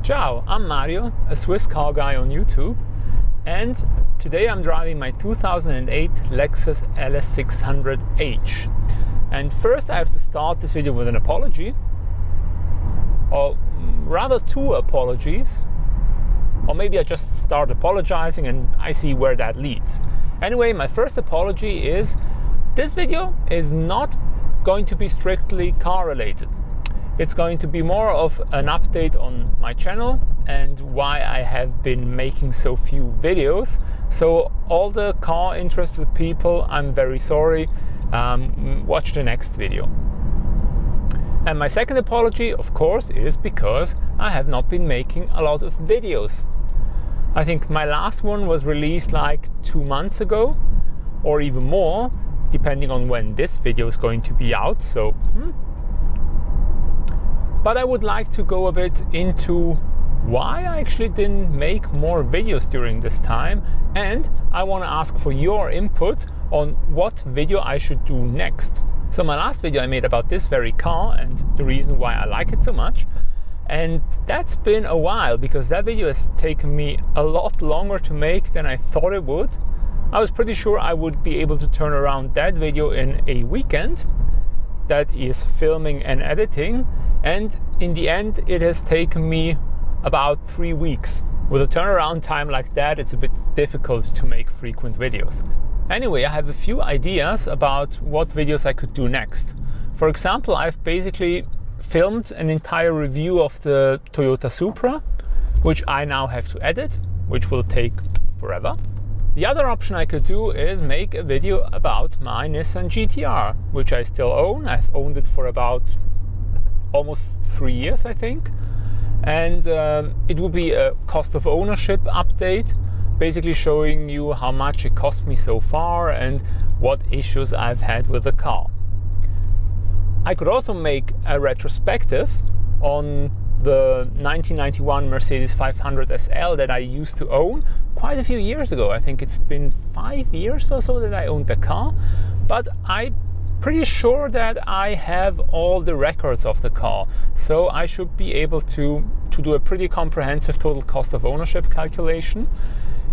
Ciao, I'm Mario, a Swiss car guy on YouTube, and today I'm driving my 2008 Lexus LS600H. And first I have to start this video with an apology, or rather two apologies, or maybe I just start apologizing and I see where that leads. Anyway, my first apology is this video is not going to be strictly car related. It's going to be more of an update on my channel and why I have been making so few videos. So all the car interested people, I'm very sorry. Watch the next video. And my second apology, of course, is because I have not been making a lot of videos. I think my last one was released like 2 months ago, or even more, depending on when this video is going to be out. So but I would like to go a bit into why I actually didn't make more videos during this time, and I want to ask for your input on what video I should do next. So my last video I made about this very car and the reason why I like it so much, and that's been a while because that video has taken me a lot longer to make than I thought it would. I was pretty sure I would be able to turn around that video in a weekend, that is filming and editing, and in the end it has taken me about 3 weeks. With a turnaround time like that, it's a bit difficult to make frequent videos. Anyway, I have a few ideas about what videos I could do next. For example, I've basically filmed an entire review of the Toyota Supra, which I now have to edit, which will take forever. The other option I could do is make a video about my Nissan GT-R, which I still own. I've owned it for about almost 3 years, I think. And it will be a cost of ownership update, basically showing you how much it cost me so far and what issues I've had with the car. I could also make a retrospective on the 1991 Mercedes 500 SL that I used to own quite a few years ago. I think it's been 5 years or so that I owned the car, but I'm pretty sure that I have all the records of the car, so I should be able to do a pretty comprehensive total cost of ownership calculation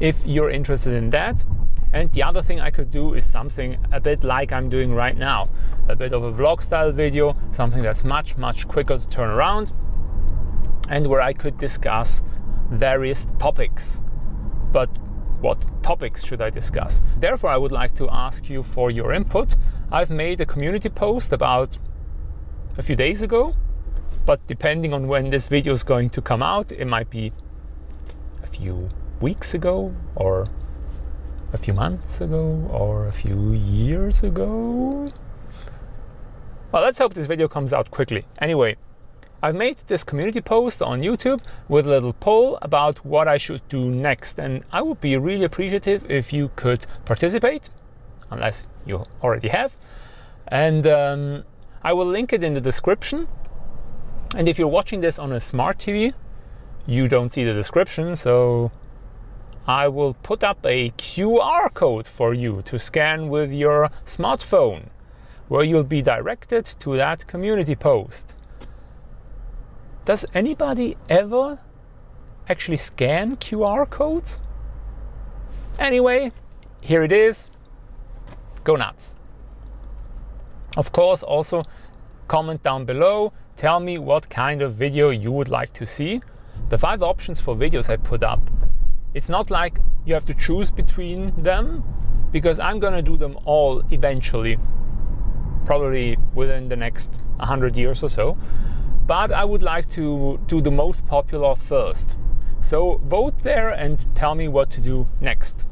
if you're interested in that. And the other thing I could do is something a bit like I'm doing right now, a bit of a vlog style video, something that's much quicker to turn around, and where I could discuss various topics. But what topics should I discuss? Therefore, I would like to ask you for your input. I've made a community post about a few days ago, but depending on when this video is going to come out, it might be a few weeks ago, or a few months ago, or a few years ago. Well, let's hope this video comes out quickly. Anyway, I've made this community post on YouTube with a little poll about what I should do next, and I would be really appreciative if you could participate, unless you already have. And I will link it in the description. And if you're watching this on a smart TV, you don't see the description, so I will put up a QR code for you to scan with your smartphone, where you'll be directed to that community post. Does anybody ever actually scan QR codes? Anyway, here it is. Go nuts. Of course, also comment down below. Tell me what kind of video you would like to see. The 5 options for videos I put up, it's not like you have to choose between them, because I'm gonna do them all eventually, probably within the next 100 years or so. But I would like to do the most popular first. So vote there and tell me what to do next.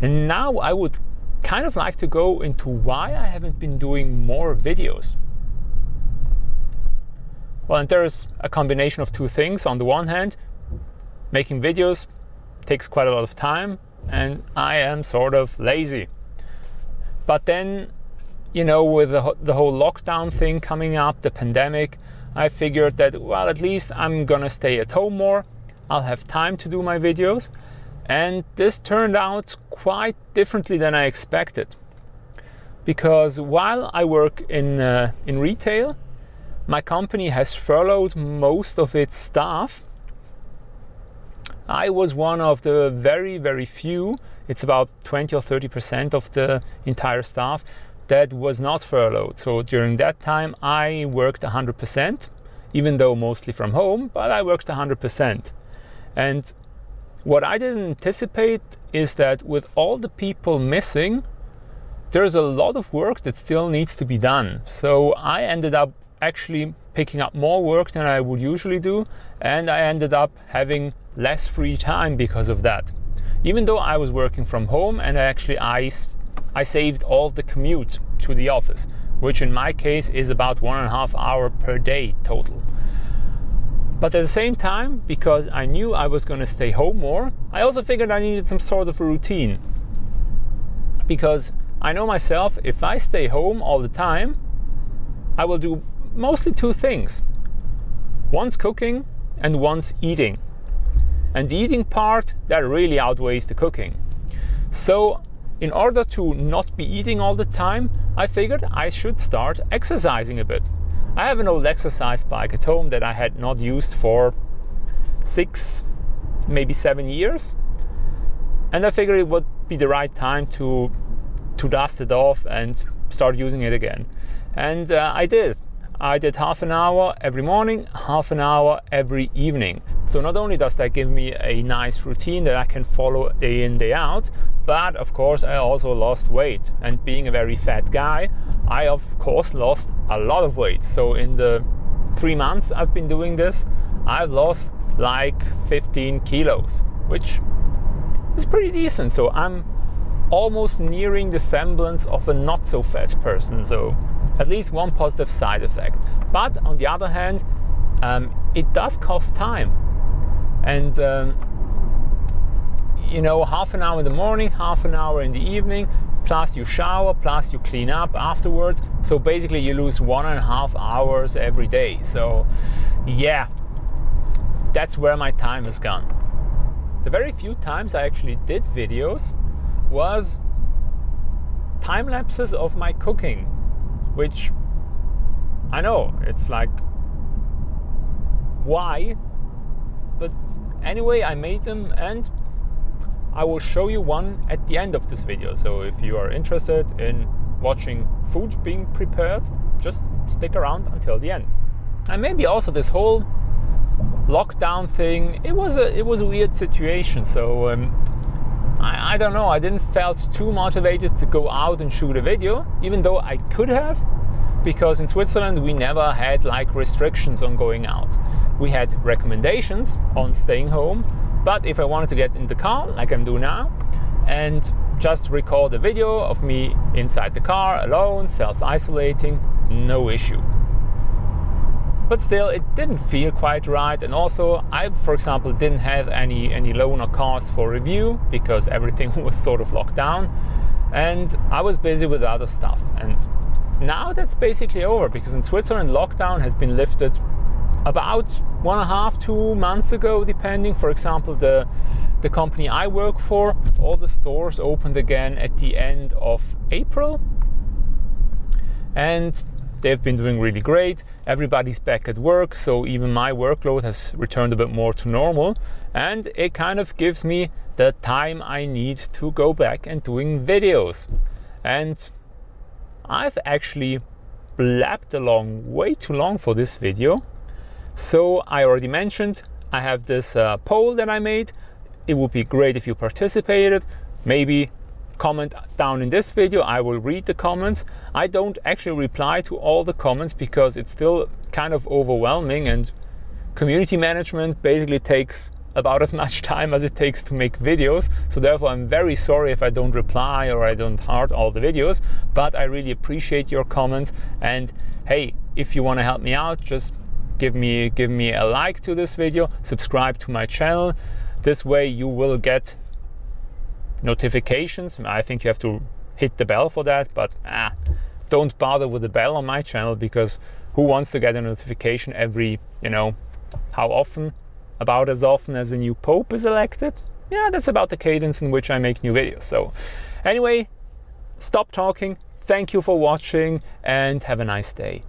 And now I would kind of like to go into why I haven't been doing more videos. Well, and there's a combination of two things. On the one hand, making videos takes quite a lot of time, and I am sort of lazy. But then, you know, with the whole lockdown thing coming up, the pandemic, I figured that, well, at least I'm gonna stay at home more. I'll have time to do my videos. And this turned out quite differently than I expected. Because while I work in retail, my company has furloughed most of its staff. I was one of the very, very few, it's about 20 or 30% of the entire staff that was not furloughed. So during that time I worked 100%, even though mostly from home, but I worked 100%. And what I didn't anticipate is that with all the people missing, there's a lot of work that still needs to be done. So I ended up actually picking up more work than I would usually do, and I ended up having less free time because of that. Even though I was working from home, and I saved all the commute to the office, which in my case is about 1.5 hours per day total. But at the same time, because I knew I was going to stay home more, I also figured I needed some sort of a routine. Because I know myself, if I stay home all the time, I will do mostly two things. One's cooking and one's eating. And the eating part, that really outweighs the cooking. So in order to not be eating all the time, I figured I should start exercising a bit. I have an old exercise bike at home that I had not used for 6, maybe 7 years. And I figured it would be the right time to dust it off and start using it again. And I did. I did half an hour every morning, half an hour every evening. So not only does that give me a nice routine that I can follow day in, day out, but of course I also lost weight. And being a very fat guy, I of course lost a lot of weight. So in the 3 months I've been doing this, I've lost like 15 kilos, which is pretty decent. So I'm almost nearing the semblance of a not so fat person. So at least one positive side effect. But on the other hand, it does cost time. And half an hour in the morning, half an hour in the evening, plus you shower, plus you clean up afterwards. So basically you lose 1.5 hours every day. So yeah, that's where my time has gone. The very few times I actually did videos was time lapses of my cooking, which I know it's like, why? But anyway, I made them, and I will show you one at the end of this video. So if you are interested in watching food being prepared, just stick around until the end. And maybe also this whole lockdown thing, it was a weird situation. So I don't know, I didn't felt too motivated to go out and shoot a video, even though I could have, because in Switzerland we never had like restrictions on going out. We had recommendations on staying home, but if I wanted to get in the car, like I'm doing now, and just record a video of me inside the car, alone, self-isolating, no issue. But still, it didn't feel quite right. And also, I, for example, didn't have any loan or cars for review because everything was sort of locked down. And I was busy with other stuff. And now that's basically over, because in Switzerland, lockdown has been lifted about 1.5-2 months ago, depending. For example, the company I work for, all the stores opened again at the end of April. And they've been doing really great. Everybody's back at work, so even my workload has returned a bit more to normal. And it kind of gives me the time I need to go back and doing videos. And I've actually blabbed along way too long for this video. So I already mentioned I have this poll that I made. It would be great if you participated. Maybe comment down in this video, I will read the comments. I don't actually reply to all the comments because it's still kind of overwhelming, and community management basically takes about as much time as it takes to make videos. So therefore I'm very sorry if I don't reply or I don't heart all the videos, but I really appreciate your comments. And hey, if you want to help me out, just give me a like to this video, subscribe to my channel. This way you will get notifications. I think you have to hit the bell for that, but don't bother with the bell on my channel, because who wants to get a notification every, how often? About as often as a new pope is elected. Yeah, that's about the cadence in which I make new videos. So anyway, stop talking. Thank you for watching and have a nice day.